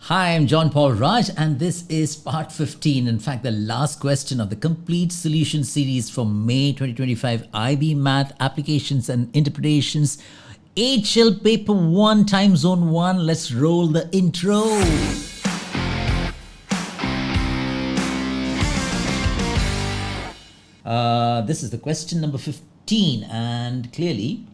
Hi, I'm John Paulraj, and this is part 15. In fact, the last question of the complete solution series for May 2025 IB Math Applications and Interpretations. HL Paper 1, Time Zone 1. Let's roll the intro. This is the question number 15, and clearly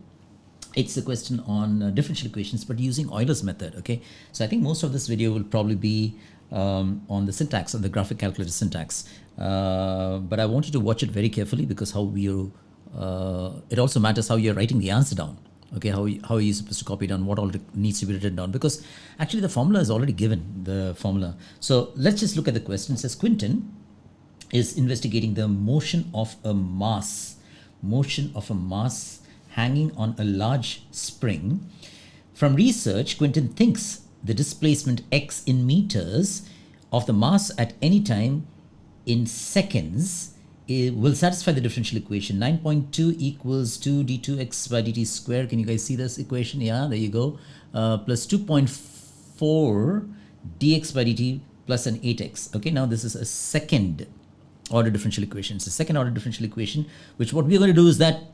it's a question on differential equations, but using Euler's method. Okay, so I think most of this video will probably be on the syntax, on the graphic calculator syntax, but I want you to watch it very carefully because it also matters how you're writing the answer down. Okay, how are you supposed to copy down, what all needs to be written down, because actually the formula is already given, the formula. So let's just look at the question. It says Quinton is investigating the motion of a mass hanging on a large spring. From research, Quinton thinks the displacement x in meters of the mass at any time in seconds will satisfy the differential equation. 9.2 equals 2 d2x by dt square. Can you guys see this equation? Yeah, there you go. Plus 2.4 dx by dt plus an 8x. Okay, now this is a second order differential equation. It's a second order differential equation, which what we're going to do is that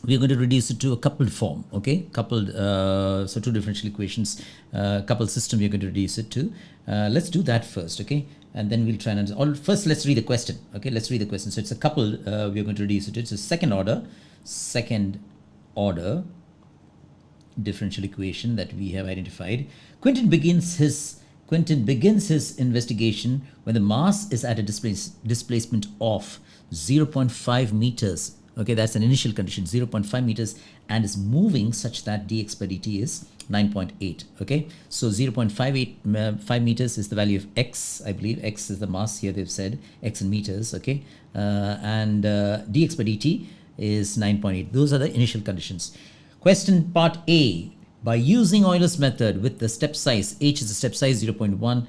we're going to reduce it to a coupled form. Okay, coupled, so two differential equations, coupled system we're going to reduce it to. Let's do that first, okay, and then we'll try and first let's read the question. Okay, let's read the question. So it's a coupled, we're going to reduce it to, it's a second order differential equation that we have identified. Quinton begins his investigation when the mass is at a displacement of 0.5 meters. Okay, that's an initial condition, 0.5 meters, and is moving such that dx by dt is 9.8. Okay, so 0.5 meters is the value of x. I believe x is the mass here, they've said x in meters. Okay, and dx by dt is 9.8. Those are the initial conditions. Question part A. By using Euler's method with the step size, h is the step size 0.1,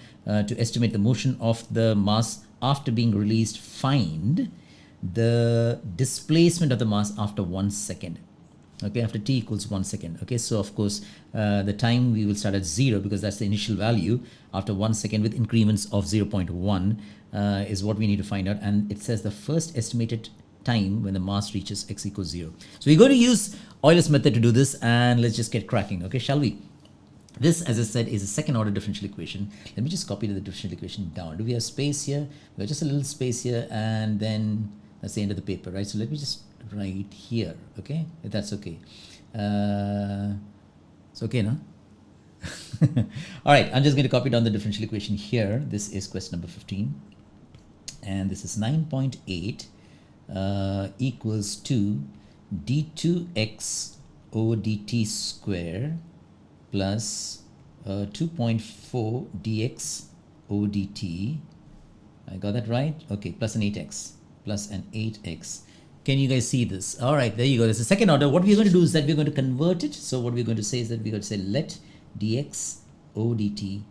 to estimate the motion of the mass after being released, find the displacement of the mass after 1 second. Okay, after t equals 1 second. Okay, so of course the time we will start at 0 because that's the initial value. After 1 second with increments of 0.1 is what we need to find out, and it says the first estimated time when the mass reaches x equals 0. So we're going to use Euler's method to do this, and let's just get cracking. Okay, shall we? This, as I said, is a second order differential equation. Let me just copy the differential equation down. Do we have space here? We have just a little space here, and then that's the end of the paper, right? So let me just write here, okay? If that's okay. It's okay, no? All right, I'm just going to copy down the differential equation here. This is question number 15. And this is 9.8 equals to d2x over dt square plus 2.4 dx over dt. I got that right? Okay, plus an 8x. Plus an 8x. Can you guys see this? All right, there you go. There's a second order. What we're going to do is that we're going to convert it. So what we're going to say is that we're going to say let dx over dt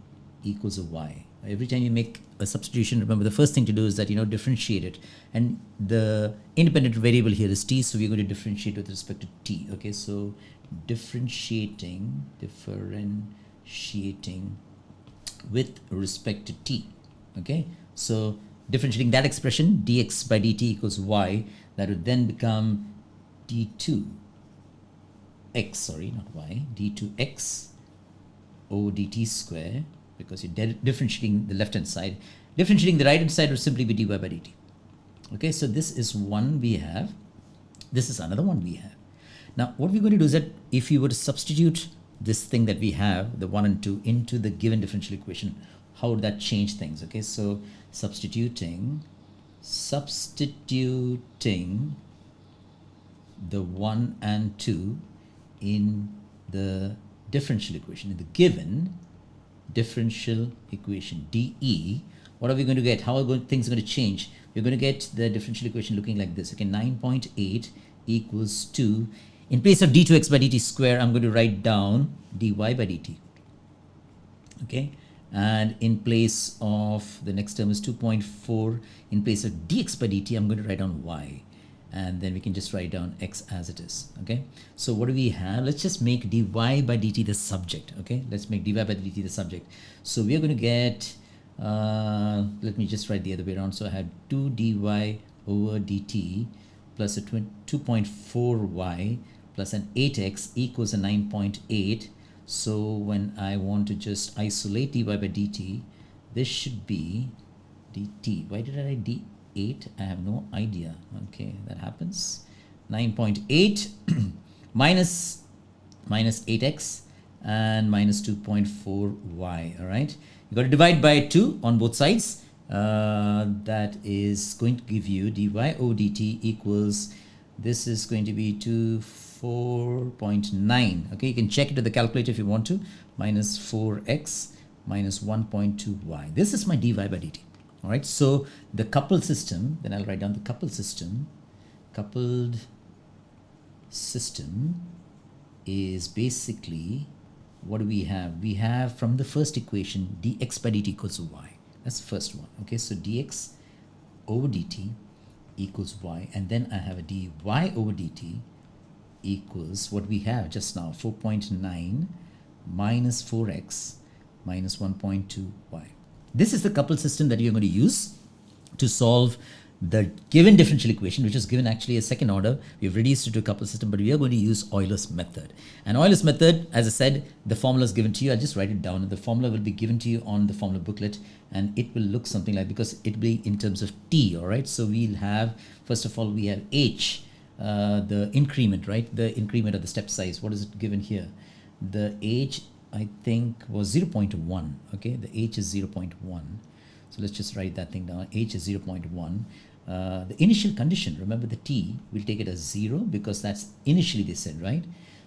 equals a y. Every time you make a substitution, remember the first thing to do is that, differentiate it. And the independent variable here is t, so we're going to differentiate with respect to t. Okay, so differentiating with respect to t. Okay, so differentiating that expression, dx by dt equals y, that would then become d2x, sorry, not y, d2x over dt square, because you're differentiating the left hand side. Differentiating the right hand side would simply be dy by dt. Okay, so this is one we have. This is another one we have. Now, what we're going to do is that if you were to substitute this thing that we have, the 1 and 2, into the given differential equation, how would that change things? Okay, so substituting the 1 and 2 in the differential equation, in the given differential equation dE, what are we going to get? How are things going to change? We're going to get the differential equation looking like this. Okay, 9.8 equals 2. In place of d2x by dt square, I'm going to write down dy by dt. Okay, and in place of the next term is 2.4. In place of dx by dt, I'm going to write down y. and then we can just write down x as it is. Okay, so what do we have? Let's just make dy by dt the subject. Okay, let's make dy by dt the subject. So we are going to get, let me just write the other way around. So I have 2 dy over dt plus a 2.4y plus an 8x equals a 9.8. So when I want to just isolate dy by dt, this should be dt. Why did I write d8? I have no idea. Okay, that happens. 9.8 minus 8x and minus 2.4y. All right, you got to divide by 2 on both sides. That is going to give you dy over dt equals, this is going to be 4.9. Okay, you can check it to the calculator if you want to. Minus 4x minus 1.2y. This is my dy by dt. All right, so the coupled system, then I'll write down the coupled system. Coupled system is basically, what do we have? We have from the first equation dx by dt equals y. That's the first one. Okay, so dx over dt equals y, and then I have a dy over dt equals what we have just now, 4.9 minus 4x minus 1.2y. This is the coupled system that you're going to use to solve the given differential equation, which is given actually a second order. We've reduced it to a coupled system, but we are going to use Euler's method. And Euler's method, as I said, the formula is given to you. I'll just write it down. The formula will be given to you on the formula booklet, and it will look something like, because it will be in terms of t. All right, so we'll have, first of all, we have h, the increment, right? The increment of the step size. What is it given here? The h, I think, was 0.1. Okay, the h is 0.1. So let's just write that thing down. H is 0.1. The initial condition, remember the t, we'll take it as 0 because that's initially they said, right?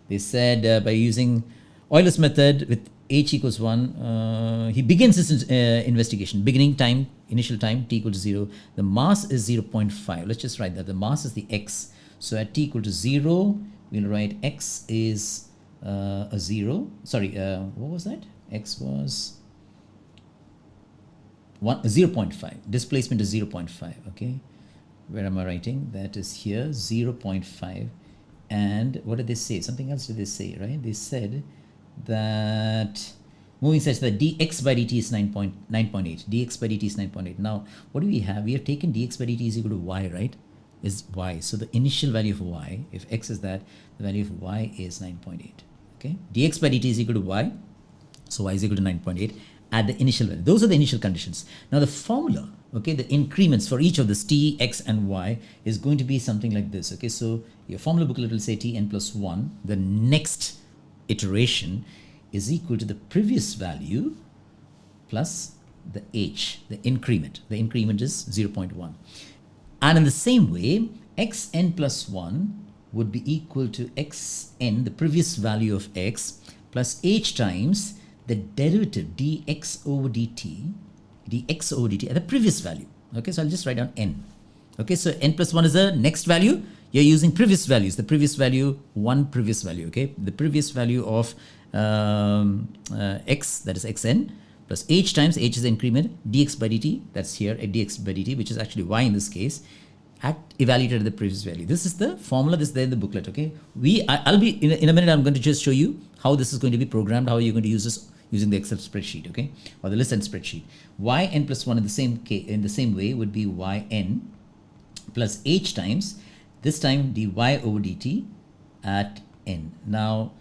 They said by using Euler's method with h equals 1, he begins his investigation. Beginning time, initial time, t equal to 0. The mass is 0.5. Let's just write that. The mass is the x. So at t equal to 0, we'll write x is a 0. Sorry, what was that? X was 0.5. Displacement is 0.5. Okay, where am I writing? That is here, 0.5. And what did they say? Something else did they say, right? They said that moving such that dx by dt is 9.8. Dx by dt is 9.8. Now, what do we have? We have taken dx by dt is equal to y, right? Is y. So the initial value of y, if x is that, the value of y is 9.8. Okay, dx by dt is equal to y. So y is equal to 9.8 at the initial value. Those are the initial conditions. Now the formula, okay, the increments for each of this t, x, and y is going to be something like this. Okay, so your formula booklet will say t n plus 1. The next iteration is equal to the previous value plus the h, the increment. The increment is 0.1. And in the same way, xn plus 1 would be equal to xn, the previous value of x, plus h times the derivative dx over dt at the previous value. Okay, so I'll just write down n. Okay, so n plus 1 is the next value. You're using previous values. The previous value, one previous value. Okay, the previous value of x, that is xn, plus h times, h is the increment, dx by dt, that's here at dx by dt, which is actually y in this case, at evaluated at the previous value. This is the formula that's there in the booklet. Okay, I'll be in a minute. I'm going to just show you how this is going to be programmed, how you're going to use this using the Excel spreadsheet, okay, or the list and spreadsheet. Yn plus 1 in the same way would be yn plus h times, this time dy over dt at n. Now,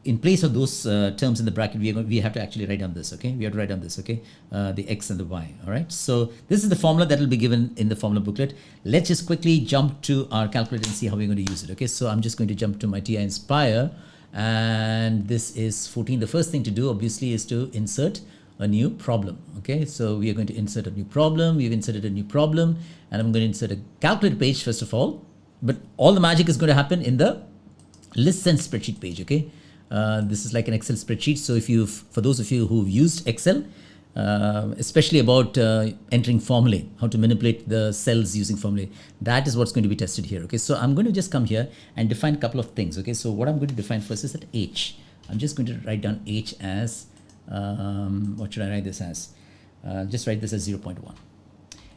in place of those terms in the bracket, we have to actually write down this, okay? We have to write down this, okay? The x and the y, all right? So this is the formula that will be given in the formula booklet. Let's just quickly jump to our calculator and see how we're going to use it, okay? So I'm just going to jump to my TI-Nspire, and this is 14. The first thing to do, obviously, is to insert a new problem, okay? So we are going to insert a new problem. We've inserted a new problem, and I'm going to insert a calculator page, first of all. But all the magic is going to happen in the lists and spreadsheet page, okay? This is like an Excel spreadsheet. So for those of you who've used Excel, especially about entering formulae, how to manipulate the cells using formulae, that is what's going to be tested here. Okay, so I'm going to just come here and define a couple of things. Okay, so what I'm going to define first is that h. I'm just going to write down h as, what should I write this as? Just write this as 0.1.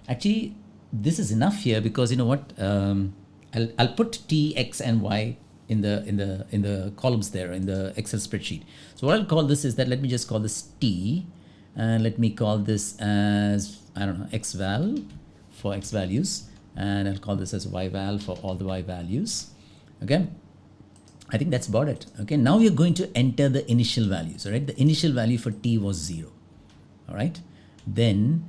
Actually, this is enough here because you know what? I'll put T, X, and Y in the columns there in the Excel spreadsheet. So what I'll call this is that let me just call this T, and let me call this as, I don't know, X val for X values, and I'll call this as Y val for all the Y values. Okay. I think that's about it. Okay. Now we're going to enter the initial values. All right. The initial value for T was 0. All right. Then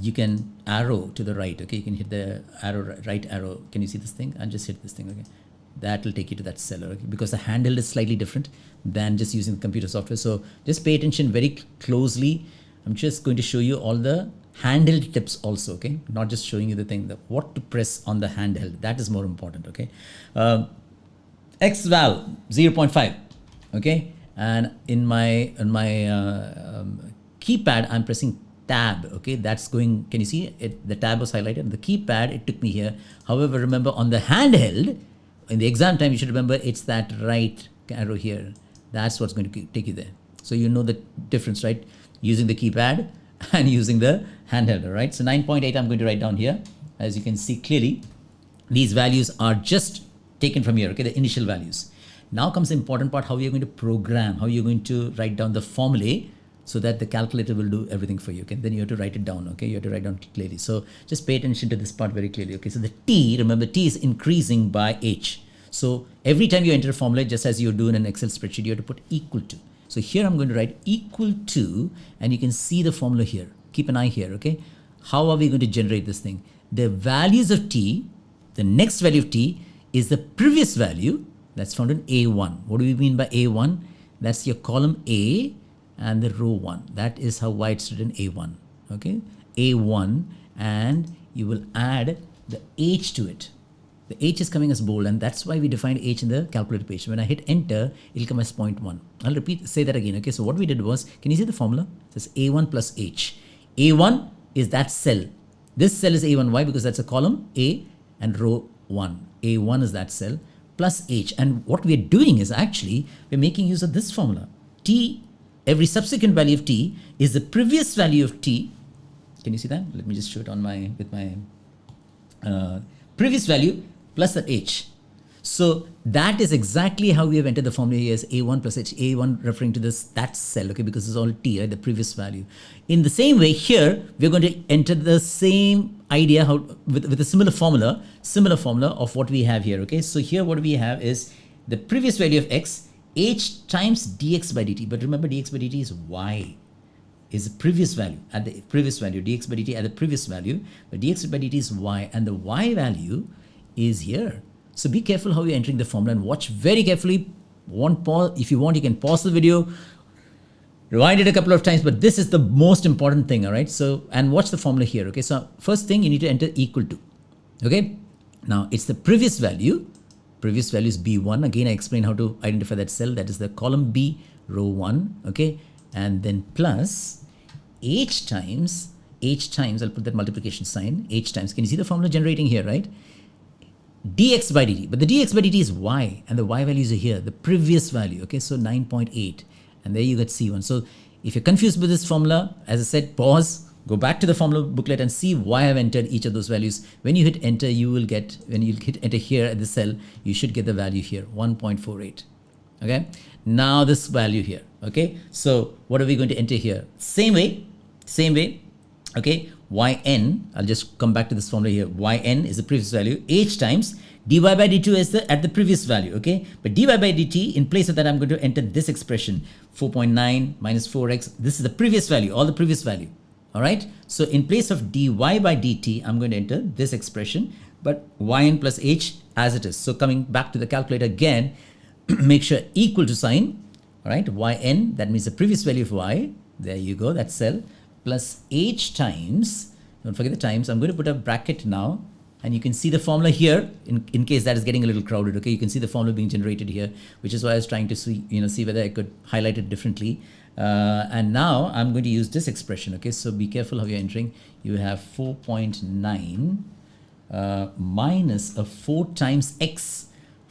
you can arrow to the right. Okay. You can hit the arrow, right arrow. Can you see this thing? I'll just hit this thing. Okay. That will take you to that cell. Okay. Because the handle is slightly different than just using the computer software. So just pay attention very closely. I'm just going to show you all the handheld tips also. Okay. Not just showing you the thing, what to press on the handheld. That is more important. Okay. X val 0.5. Okay. And in my keypad, I'm pressing tab. Okay, that's going, can you see it? The tab was highlighted. The keypad, it took me here. However, remember on the handheld, in the exam time, you should remember it's that right arrow here. That's what's going to take you there. So you know the difference, right? Using the keypad and using the handheld, right? So 9.8 I'm going to write down here. As you can see clearly, these values are just taken from here, okay, the initial values. Now comes the important part, how you're going to program, how you're going to write down the formulae so that the calculator will do everything for you. Okay, then you have to write it down. Okay, you have to write down clearly. So just pay attention to this part very clearly. Okay, so the T, remember T is increasing by H. So every time you enter a formula, just as you do in an Excel spreadsheet, you have to put equal to. So here I'm going to write equal to, and you can see the formula here. Keep an eye here. Okay, how are we going to generate this thing? The values of T, the next value of T is the previous value that's found in A1. What do we mean by A1? That's your column A and the row 1. That is how why it's written A1. Okay, A1, and you will add the H to it. The H is coming as bold, and that's why we defined H in the calculator page. When I hit enter, it'll come as 0.1. I'll say that again. Okay, so what we did was, can you see the formula? It says A1 plus H. A1 is that cell. This cell is A1. Why? Because that's a column A and row 1. A1 is that cell plus H. And what we're doing is actually, we're making use of this formula. T, every subsequent value of T is the previous value of T. Can you see that? Let me just show it on with my previous value plus that H. So that is exactly how we have entered the formula here as A1 plus H, A1 referring to that cell, okay, because it's all T, right, the previous value. In the same way here, we're going to enter the same idea with a similar formula of what we have here, okay. So here what we have is the previous value of X, H times dx by dt. But remember, dx by dt is Y, is the previous value at the previous value, dx by dt at the previous value, but dx by dt is Y, and the Y value is here. So be careful how you're entering the formula and watch very carefully. If you want, you can pause the video, rewind it a couple of times, but this is the most important thing, all right? So, and watch the formula here, okay? So first thing, you need to enter equal to, okay? Now, it's the previous value. Previous value is B1. Again, I explained how to identify that cell. That is the column B, row 1, okay? And then plus H times, I'll put that multiplication sign, H times. Can you see the formula generating here, right? Dx by dt, but the dx by dt is Y, and the Y values are here, the previous value, okay, so 9.8, and there you get C1. So if you're confused with this formula, as I said, pause, go back to the formula booklet and see why I've entered each of those values. When you hit enter, you will get, when you hit enter here at the cell, you should get the value here, 1.48, okay. Now this value here, okay, so what are we going to enter here? Same way, okay. Yn, I'll just come back to this formula here. Yn is the previous value. H times dy by dt is at the previous value, okay? But dy by dt, in place of that, I'm going to enter this expression, 4.9 minus 4x. This is the previous value, all the previous value, all right? So in place of dy by dt, I'm going to enter this expression, but yn plus h as it is. So coming back to the calculator again, make sure equal to sign, all right? Yn, that means the previous value of y. There you go, that cell. Plus H times, don't forget the times, I'm going to put a bracket now, and you can see the formula here, in case that is getting a little crowded, okay, you can see the formula being generated here, which is why I was trying to see, see whether I could highlight it differently. And now I'm going to use this expression, okay, so be careful how you're entering. You have 4.9 minus a 4 times x,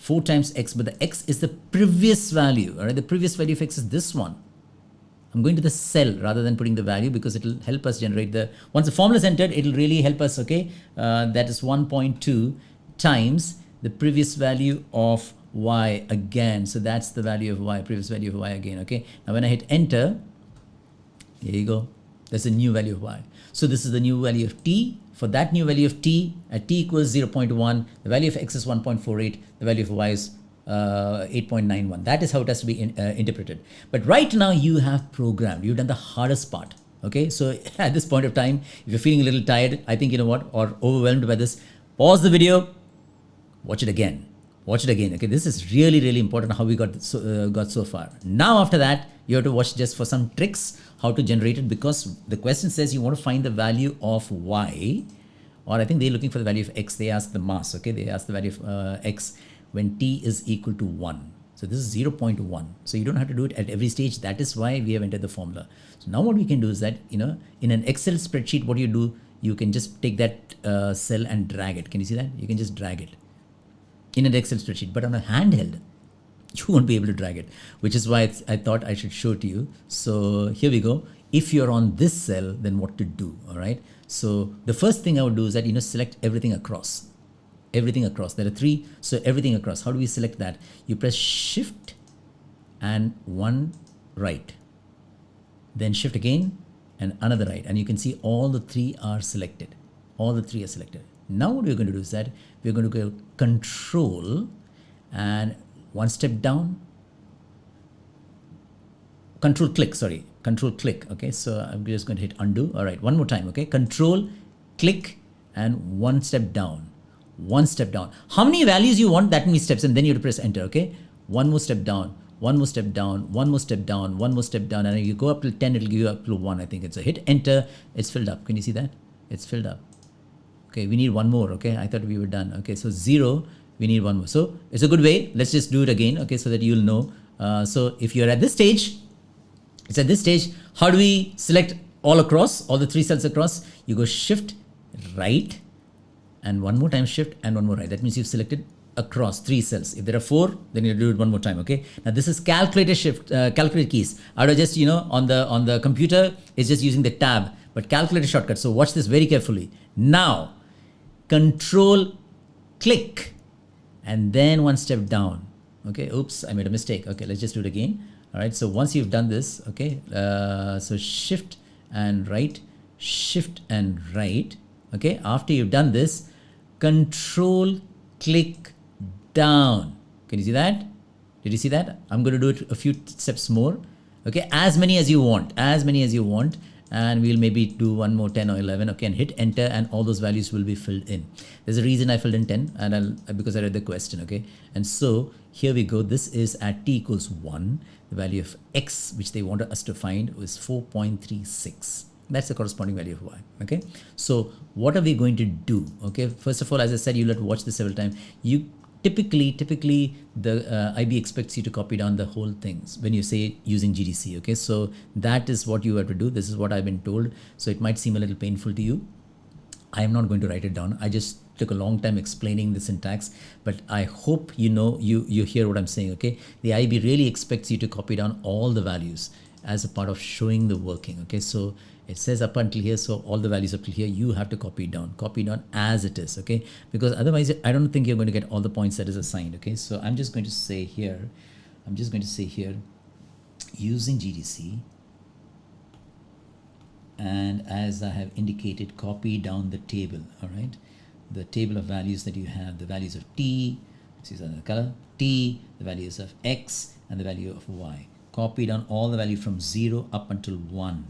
but the x is the previous value, all right, the previous value of x is this one. I'm going to the cell rather than putting the value because it will help us generate the, once the formula is entered, it will really help us, okay? That is 1.2 times the previous value of y again. So that's the value of y, previous value of y again, okay? Now when I hit enter, here you go. That's the new value of y. So this is the new value of t. For that new value of t, at t equals 0.1, the value of x is 1.48, the value of y is 8.91. That is how it has to be interpreted. But right now you have programmed, you've done the hardest part. Okay, so at this point of time, if you're feeling a little tired, I think, you know what, or overwhelmed by this, pause the video, watch it again. Watch it again. Okay, this is really, really important how we got so far. Now after that, you have to watch just for some tricks how to generate it, because the question says you want to find the value of y, or I think they're looking for the value of x. They ask the mass. Okay, they ask the value of x when t is equal to 1. So this is 0.1. So you don't have to do it at every stage. That is why we have entered the formula. So now what we can do is that, you know, in an Excel spreadsheet, what you do, you can just take that cell and drag it. Can you see that? You can just drag it in an Excel spreadsheet, but on a handheld, you won't be able to drag it, which is why I thought I should show it to you. So here we go. If you're on this cell, then what to do, all right? So the first thing I would do is that, you know, select everything across. Everything across. There are 3, so everything across. How do we select that? You press shift and 1 right. Then shift again and another right. And you can see all the 3 are selected. All the 3 are selected. Now what we're going to do is that we're going to go control and 1 step down. Control click, sorry. Control click. Okay, so I'm just going to hit undo. All right, one more time. Okay, control click and 1 step down. 1 step down. How many values you want, that many steps, and then you have to press enter. Okay, 1 more step down, 1 more step down, 1 more step down, 1 more step down, and you go up to 10, it'll give you up to 1. I think it's a hit enter. It's filled up. Can you see that? It's filled up. Okay, we need 1 more. Okay, I thought we were done. Okay, so 0, we need 1 more. So it's a good way. Let's just do it again. Okay, so that you'll know. So if you're at this stage, it's at this stage. How do we select all across, all the 3 cells across? You go shift right and 1 more time shift and 1 more right. That means you've selected across 3 cells. If there are 4, then you do it 1 more time. Okay. Now this is calculator shift, calculator keys. I would just, you know, on the computer, it's just using the tab, but calculator shortcut. So watch this very carefully. Now, control click and then 1 step down. Okay. Oops, I made a mistake. Okay. Let's just do it again. All right. So once you've done this, okay. So shift and right, shift and right. Okay. After you've done this, control click down. Can you see that? Did you see that? I'm going to do it a few steps more. Okay. As many as you want, as many as you want. And we'll maybe do 1 more, 10 or 11. Okay. And hit enter and all those values will be filled in. There's a reason I filled in 10 and because I read the question. Okay. And so here we go. This is at t equals 1. The value of x, which they wanted us to find, was 4.36. That's the corresponding value of y. Okay. So what are we going to do? Okay. First of all, as I said, you'll have to watch this several times. You typically the IB expects you to copy down the whole things when you say using GDC. Okay. So that is what you have to do. This is what I've been told. So it might seem a little painful to you. I am not going to write it down. I just took a long time explaining the syntax, but I hope you know, you hear what I'm saying. Okay. The IB really expects you to copy down all the values as a part of showing the working. Okay. So it says up until here, so all the values up till here, you have to copy down as it is. Okay. Because otherwise I don't think you're going to get all the points that is assigned. Okay. So I'm just going to say here, using GDC, and as I have indicated, copy down the table. All right. The table of values that you have, the values of t, this is another color, t, the values of x, and the value of y. Copy down all the value from 0 up until 1.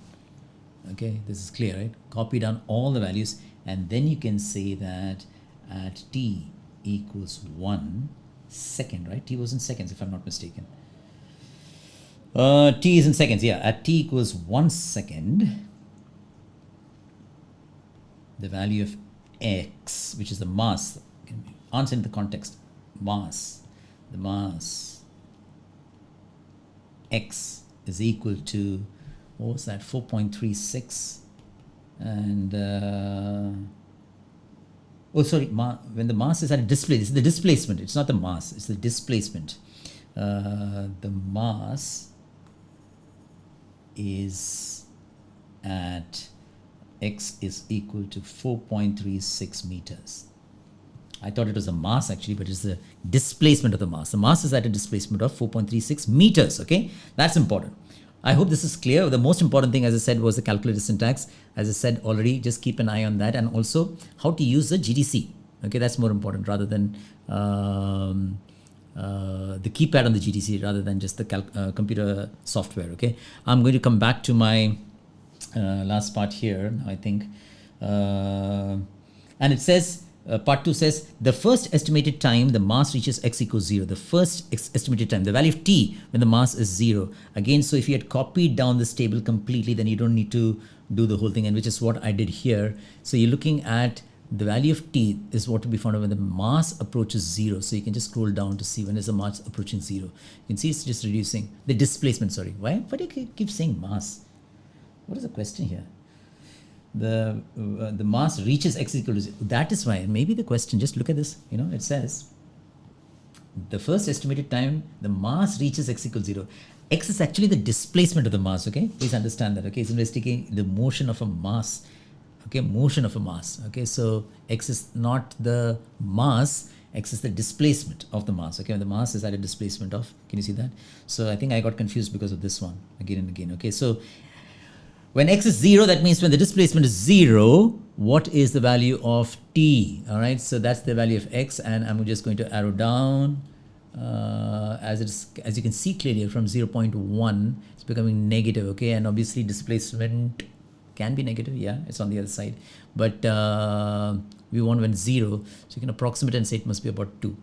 Okay, this is clear, right? Copy down all the values, and then you can say that at t equals 1 second, right? T was in seconds, if I'm not mistaken. T is in seconds, yeah. At t equals 1 second, the value of x, which is the mass, answer in the context, mass, the mass x is equal to, what was that, 4.36, and oh sorry, when the mass is at a display, this is the displacement, it's not the mass, it's the displacement. The mass is at x is equal to 4.36 meters. I thought it was the mass actually, but it's the displacement of the mass. The mass is at a displacement of 4.36 meters, okay? That's important. I hope this is clear. The most important thing, as I said, was the calculator syntax. As I said already, just keep an eye on that, and also how to use the GDC. Okay, that's more important rather than the keypad on the GDC, rather than just the computer software. Okay, I'm going to come back to my last part here, I think, and it says. Part 2 says the first estimated time the mass reaches x equals 0. The first estimated time, the value of t when the mass is 0. Again, so if you had copied down this table completely, then you don't need to do the whole thing, and which is what I did here. So you're looking at the value of t is what to be found when the mass approaches 0. So you can just scroll down to see when is the mass approaching 0. You can see it's just reducing the displacement. Sorry, why do you keep saying mass? What is the question here? The mass reaches x equal to 0. That is why, maybe the question, just look at this, it says the first estimated time the mass reaches x equals 0. X is actually the displacement of the mass, okay? Please understand that, okay? It's investigating the motion of a mass, okay? Motion of a mass, okay? So x is not the mass, x is the displacement of the mass, okay? The mass is at a displacement of, can you see that? So I think I got confused because of this one again and again, okay? So when x is 0, that means when the displacement is 0, what is the value of t? All right, so that's the value of x, and I'm just going to arrow down as you can see clearly from 0.1, it's becoming negative, okay? And obviously displacement can be negative, yeah, it's on the other side, but we want when 0, so you can approximate and say it must be about 2,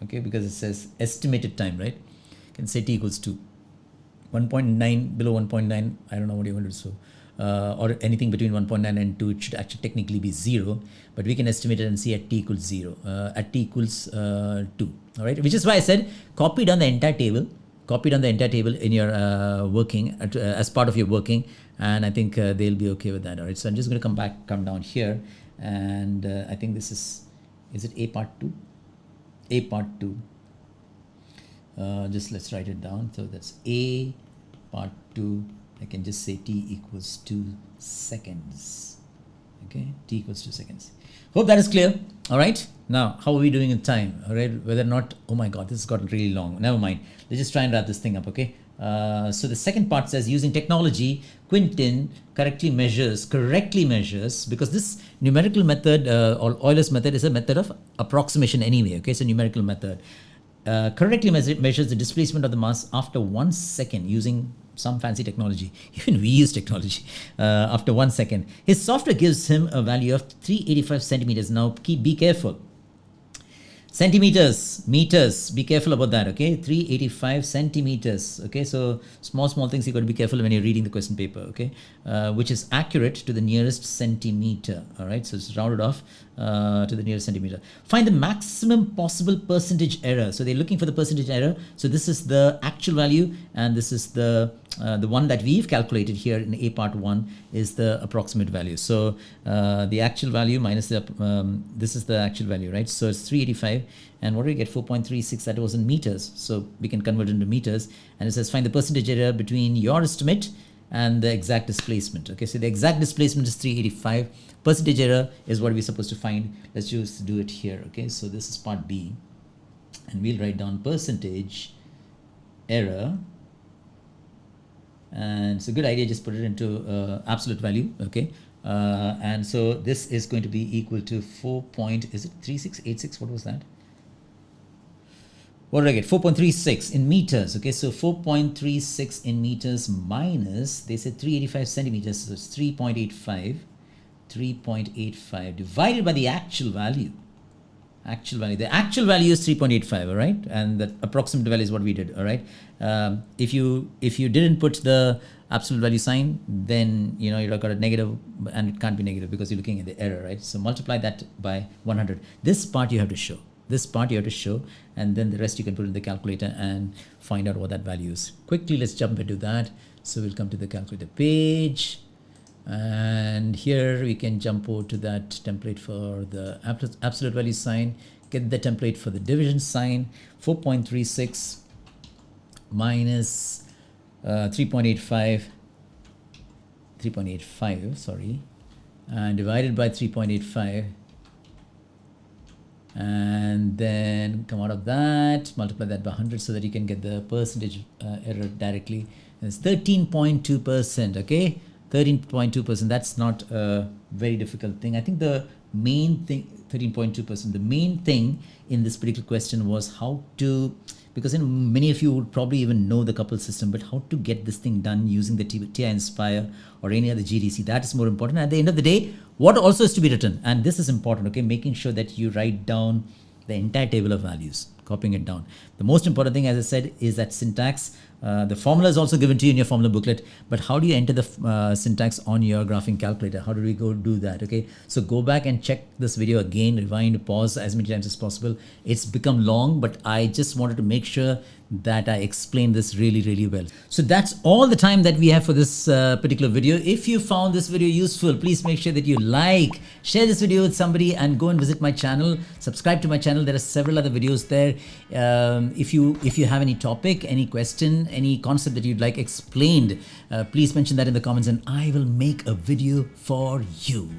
okay? Because it says estimated time, right? You can say t equals 2. 1.9, below 1.9, I don't know what you want to do, so or anything between 1.9 and 2, it should actually technically be 0, but we can estimate it and see at t equals 0, at t equals 2, all right? Which is why I said copy down the entire table in your working, as part of your working, and I think they'll be okay with that, all right? So I'm just going to come down here, and I think this is it A part 2? A part 2. Just let's write it down. So that's A part 2. I can just say t equals 2 seconds. Okay, t equals 2 seconds. Hope that is clear. All right. Now, how are we doing in time? All right. Whether or not, oh my God, this has gotten really long. Never mind. Let's just try and wrap this thing up. Okay. So the second part says using technology, Quintin correctly measures, because this numerical method or Euler's method is a method of approximation anyway. Okay. So numerical method. Correctly measures the displacement of the mass after 1 second using some fancy technology. Even we use technology after 1 second. His software gives him a value of 385 centimeters. Now be careful. Centimeters, meters, be careful about that, okay? 385 centimeters, okay? So small things you got to be careful when you're reading the question paper, okay? Which is accurate to the nearest centimeter, all right? So it's rounded off to the nearest centimeter. Find the maximum possible percentage error. So they're looking for the percentage error. So this is the actual value, and this is the one that we've calculated here in A part 1 is the approximate value. So the actual value minus the, this is the actual value, right? So it's 385, and what do we get? 4.36, that was in meters. So we can convert it into meters, and it says find the percentage error between your estimate and the exact displacement. Okay, so the exact displacement is 385. Percentage error is what we're supposed to find. Let's just do it here. Okay, so this is part B, and we'll write down percentage error. And it's a good idea, just put it into absolute value, okay? And so this is going to be equal to 3686? What was that? What did I get? 4.36 in meters, okay? So 4.36 in meters minus, they said 385 centimeters, so it's 3.85 divided by the actual value. The actual value is 3.85, all right? And the approximate value is what we did, all right? If you didn't put the absolute value sign, then you've got a negative, and it can't be negative because you're looking at the error, right? So multiply that by 100. This part you have to show. And then the rest you can put in the calculator and find out what that value is. Quickly, let's jump into that. So we'll come to the calculator page. And here we can jump over to that template for the absolute value sign, get the template for the division sign. 4.36 minus 3.85 3.85, sorry, and divided by 3.85, and then come out of that, multiply that by 100 so that you can get the percentage error directly. And it's 13.2%, okay? 13.2%, that's not a very difficult thing. I think the main thing, 13.2%, the main thing in this particular question was how to, because many of you would probably even know the couple system, but how to get this thing done using the TI-Nspire or any other GDC, that is more important. At the end of the day, what also is to be written, and this is important, okay, making sure that you write down the entire table of values, copying it down. The most important thing, as I said, is that syntax. The formula is also given to you in your formula booklet, but how do you enter the syntax on your graphing calculator? How do we go do that? Okay, so go back and check this video again, rewind, pause as many times as possible. It's become long, but I just wanted to make sure that I explained this really, really well. So that's all the time that we have for this particular video. If you found this video useful, please make sure that you like, share this video with somebody, and go and visit my channel. Subscribe to my channel. There are several other videos there. If you have any topic, any question, any concept that you'd like explained, please mention that in the comments and I will make a video for you.